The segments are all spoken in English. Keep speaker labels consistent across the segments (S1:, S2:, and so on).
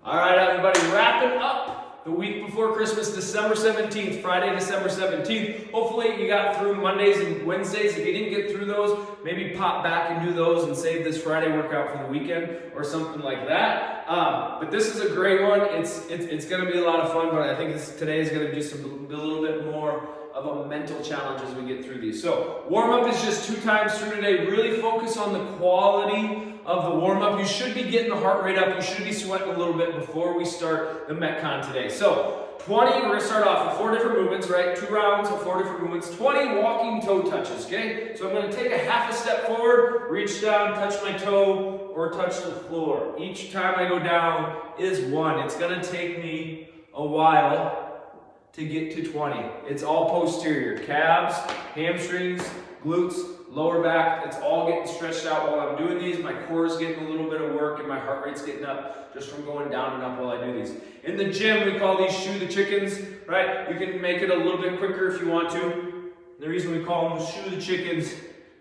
S1: All right, everybody, wrapping up the week before Christmas, December 17th, Friday, December 17th. Hopefully you got through Mondays and Wednesdays. If you didn't get through those, maybe pop back and do those and save this Friday workout for the weekend or something like that. But this is a great one. It's going to be a lot of fun, but I think today is going to be a little bit more of a mental challenge as we get through these. So warm-up is just 2 times through today. Really focus on the quality of the warm-up. You should be getting the heart rate up. You should be sweating a little bit before we start the Metcon today. So 20, we're going to start off with 4 different movements, right? 2 rounds of 4 different movements. 20 walking toe touches, okay? So I'm going to take a half a step forward, reach down, touch my toe, or touch the floor. Each time I go down is 1. It's going to take me a while to get to 20. It's all posterior. Calves, hamstrings, glutes, lower back. It's all getting stretched out while I'm doing these. My core is getting a little bit of work and my heart rate's getting up just from going down and up while I do these. In the gym, we call these shoe the chickens, right? You can make it a little bit quicker if you want to. And the reason we call them shoe the chickens,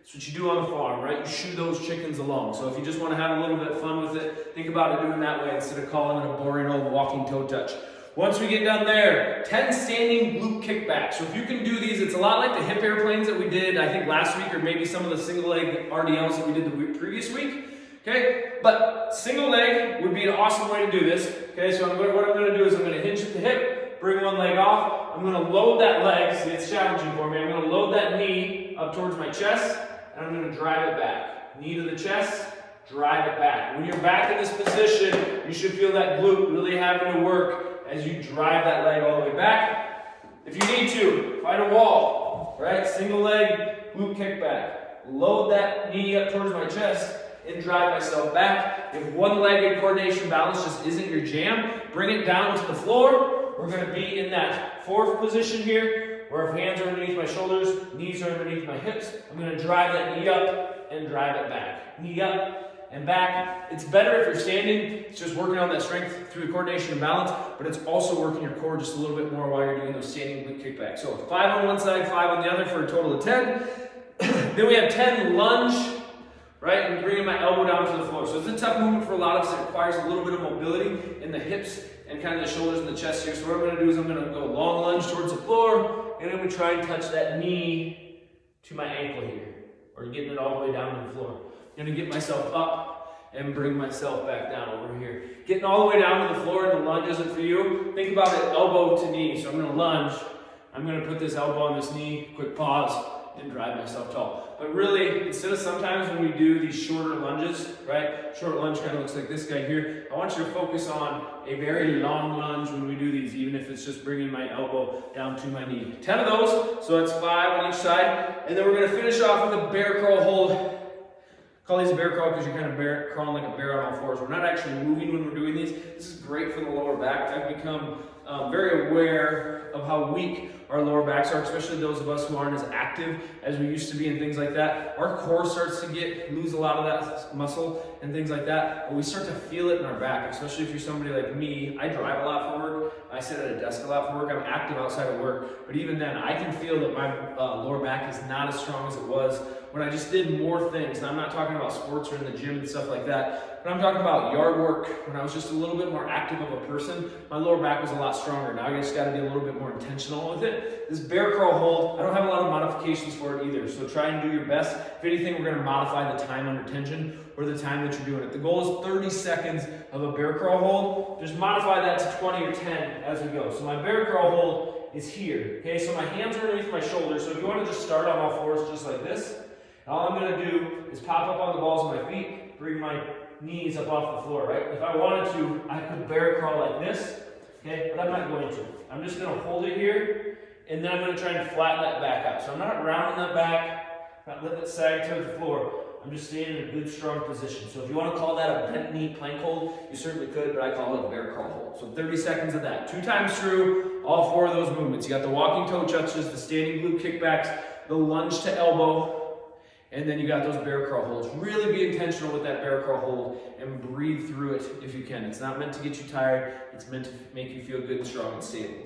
S1: it's what you do on the farm, right? You shoo those chickens along. So if you just want to have a little bit of fun with it, think about it doing that way instead of calling it a boring old walking toe touch. Once we get done there, 10 standing glute kickbacks. So if you can do these, it's a lot like the hip airplanes that we did, I think last week, or maybe some of the single leg RDLs that we did the previous week. Okay, but single leg would be an awesome way to do this. Okay, so what I'm going to do is I'm going to hinge at the hip, bring one leg off. I'm going to load that leg. See, it's challenging for me. I'm going to load that knee up towards my chest, and I'm going to drive it back. Knee to the chest, drive it back. When you're back in this position, you should feel that glute really having to work as you drive that leg all the way back. If you need to, find a wall, right? Single leg, glute kickback. Load that knee up towards my chest and drive myself back. If one-legged coordination balance just isn't your jam, bring it down to the floor. We're gonna be in that 4th position here, where if hands are underneath my shoulders, knees are underneath my hips, I'm gonna drive that knee up and drive it back. Knee up and back. It's better if you're standing. It's just working on that strength through the coordination and balance, but it's also working your core just a little bit more while you're doing those standing glute kickbacks. So 5 on one side, 5 on the other for a total of 10. Then we have 10 lunge, right? And bringing my elbow down to the floor. So it's a tough movement for a lot of us. It requires a little bit of mobility in the hips and kind of the shoulders and the chest here. So what I'm going to do is I'm going to go long lunge towards the floor, and I'm going to try and touch that knee to my ankle here, or getting it all the way down to the floor. I'm going to get myself up and bring myself back down over here. Getting all the way down to the floor and the lunge isn't for you. Think about it elbow to knee. So I'm going to lunge. I'm going to put this elbow on this knee, quick pause, and drive myself tall. But really, instead of sometimes when we do these shorter lunges, right? Short lunge kind of looks like this guy here. I want you to focus on a very long lunge when we do these, even if it's just bringing my elbow down to my knee. 10 of those, so that's 5 on each side. And then we're going to finish off with a bear crawl hold. Call these a bear crawl because you're kind of crawling like a bear on all fours. We're not actually moving when we're doing these. This is great for the lower back. I've become very aware of how weak our lower backs are, especially those of us who aren't as active as we used to be and things like that. Our core starts to lose a lot of that muscle and things like that, but we start to feel it in our back, especially if you're somebody like me. I drive a lot for work. I sit at a desk a lot for work. I'm active outside of work, but even then, I can feel that my lower back is not as strong as it was when I just did more things. And I'm not talking about sports or in the gym and stuff like that, but I'm talking about yard work. When I was just a little bit more active of a person, my lower back was a lot stronger. Now I just got to be a little bit more intentional with it. This bear crawl hold, I don't have a lot of modifications for it either, so try and do your best. If anything, we're going to modify the time under tension or the time that you're doing it. The goal is 30 seconds of a bear crawl hold. Just modify that to 20 or 10 as we go. So my bear crawl hold is here. Okay, so my hands are underneath my shoulders. So if you want to just start on all fours just like this, all I'm going to do is pop up on the balls of my feet, bring my knees up off the floor, right? If I wanted to, I could bear crawl like this, okay? But I'm not going to. I'm just going to hold it here, and then I'm going to try and flatten that back out. So I'm not rounding that back, not letting it sag to the floor. I'm just staying in a good, strong position. So if you want to call that a bent knee plank hold, you certainly could, but I call it a bear crawl hold. So 30 seconds of that. 2 times through all 4 of those movements. You got the walking toe touches, the standing glute kickbacks, the lunge to elbow, and then you got those bear crawl holds. Really be intentional with that bear crawl hold and breathe through it if you can. It's not meant to get you tired. It's meant to make you feel good and strong and stable.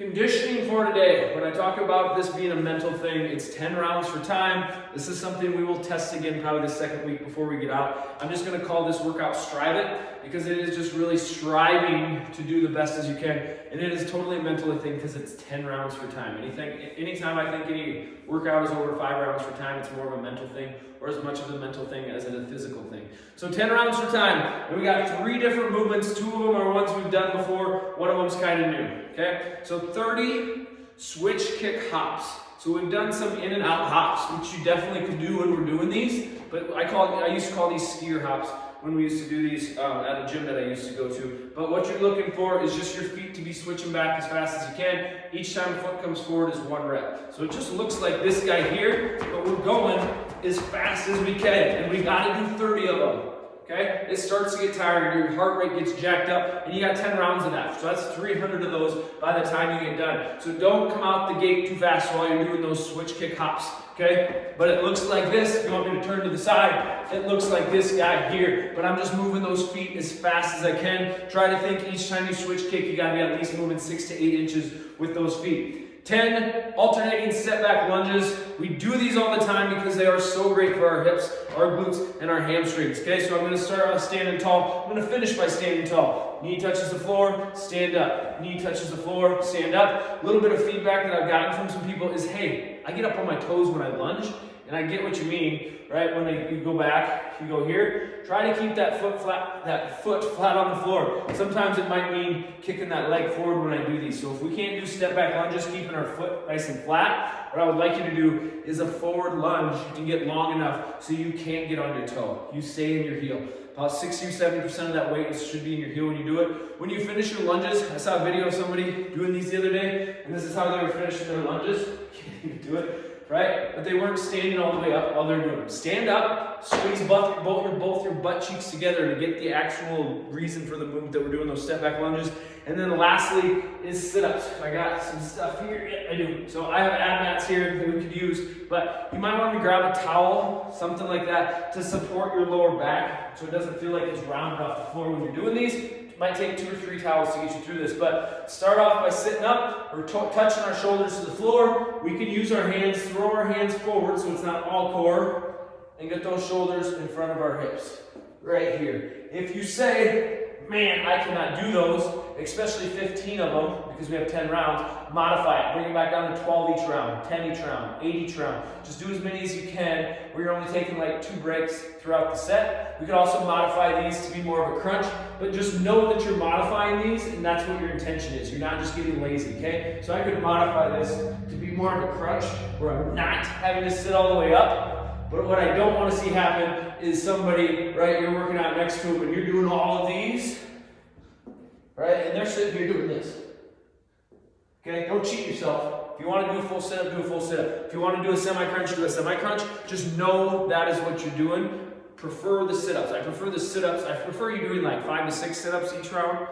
S1: Conditioning for today. When I talk about this being a mental thing, it's 10 rounds for time. This is something we will test again probably the second week before we get out. I'm just going to call this workout Strive It, because it is just really striving to do the best as you can. And it is totally a mental thing because it's 10 rounds for time. Anytime I think any workout is over 5 rounds for time, it's more of a mental thing, or as much of a mental thing as a physical thing. So 10 rounds for time. And we got 3 different movements. 2 of them are ones we've done before. One of them's kind of new. Okay? So 30 switch kick hops. So we've done some in and out hops, which you definitely could do when we're doing these. But I used to call these skier hops when we used to do these at a gym that I used to go to. But what you're looking for is just your feet to be switching back as fast as you can. Each time a foot comes forward is 1 rep. So it just looks like this guy here, but we're going as fast as we can. And we gotta do 30 of them. Okay? It starts to get tired, your heart rate gets jacked up, and you got 10 rounds of that. So that's 300 of those by the time you get done. So don't come out the gate too fast while you're doing those switch kick hops. Okay? But it looks like this. If you want me to turn to the side, it looks like this guy here. But I'm just moving those feet as fast as I can. Try to think each time you switch kick, you gotta be at least moving 6 to 8 inches with those feet. 10 alternating setback lunges. We do these all the time because they are so great for our hips, our glutes, and our hamstrings. Okay, so I'm going to start off standing tall. I'm going to finish by standing tall. Knee touches the floor, stand up. Knee touches the floor, stand up. A little bit of feedback that I've gotten from some people is, hey, I get up on my toes when I lunge, and I get what you mean, right? When you go back, you go here. Try to keep that foot flat on the floor. Sometimes it might mean kicking that leg forward when I do these. So if we can't do step back lunges, keeping our foot nice and flat, what I would like you to do is a forward lunge and get long enough so you can't get on your toe. You stay in your heel. About 60 or 70% of that weight should be in your heel when you do it. When you finish your lunges, I saw a video of somebody doing these the other day, and this is how they were finishing their lunges. Can't even do it. Right? But they weren't standing all the way up while they're doing it. Stand up, squeeze both your butt cheeks together to get the actual reason for the movement that we're doing, those step back lunges. And then lastly is sit-ups. I got some stuff here. Yeah, I do. So I have ab mats here that we could use, but you might want to grab a towel, something like that, to support your lower back so it doesn't feel like it's rounded off the floor when you're doing these. It might take 2 or 3 towels to get you through this, but start off by sitting up or touching our shoulders to the floor. We can use our hands, throw our hands forward so it's not all core, and get those shoulders in front of our hips, right here. If you say, man, I cannot do those, especially 15 of them, because we have 10 rounds, modify it. Bring it back down to 12 each round, 10 each round, 8 each round. Just do as many as you can, where you're only taking like 2 breaks throughout the set. We could also modify these to be more of a crunch, but just know that you're modifying these, and that's what your intention is. You're not just getting lazy, okay? So I could modify this to be more of a crunch, where I'm not having to sit all the way up. But what I don't want to see happen is somebody, right, you're working out next to them and you're doing all of these, right, and they're sitting here doing this. Okay, don't cheat yourself. If you want to do a full sit-up, do a full sit-up. If you want to do a semi-crunch, do a semi-crunch. Just know that is what you're doing. Prefer the sit-ups. I prefer the sit-ups. I prefer you doing like 5 to 6 sit-ups each round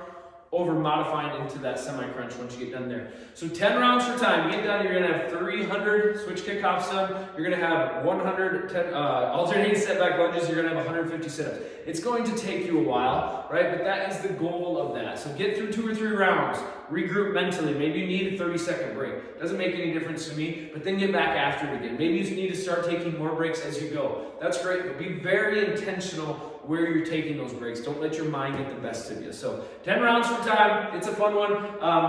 S1: over modifying into that semi-crunch once you get done there. So 10 rounds for time. You get done, you're going to have 300 switch kick hops done. You're going to have 100 alternating setback lunges. You're going to have 150 sit-ups. It's going to take you a while, right? But that is the goal of that. So get through 2 or 3 rounds. Regroup mentally. Maybe you need a 30-second break. Doesn't make any difference to me, but then get back after it again. Maybe you just need to start taking more breaks as you go. That's great, but be very intentional where you're taking those breaks. Don't let your mind get the best of you. So 10 rounds for time. It's a fun one.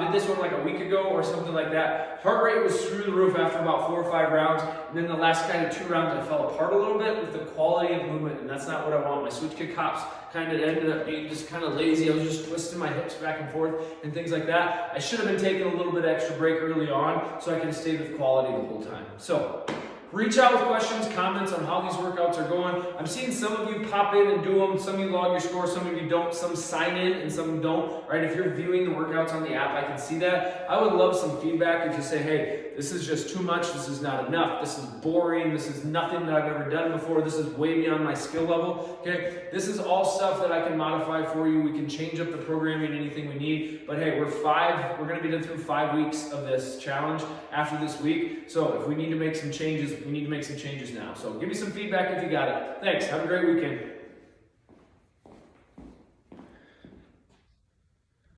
S1: Did this one like a week ago or something like that. Heart rate was through the roof after about 4 or 5 rounds. And then the last kind of 2 rounds, I fell apart a little bit with the quality of movement, and that's not what I want. My switch kick hops kind of ended up being just kind of lazy. I was just twisting my hips back and forth and things like that. I should have been taking a little bit extra break early on so I can stay with quality the whole time. So reach out with questions, comments on how these workouts are going. I'm seeing some of you pop in and do them. Some of you log your score, some of you don't. Some sign in and some don't, right? If you're viewing the workouts on the app, I can see that. I would love some feedback if you say, hey, this is just too much. This is not enough. This is boring. This is nothing that I've ever done before. This is way beyond my skill level, okay? This is all stuff that I can modify for you. We can change up the programming, anything we need. But hey, we're going to be done through 5 weeks of this challenge after this week. So if we need to make some changes, we need to make some changes now. So give me some feedback if you got it. Thanks. Have a great weekend.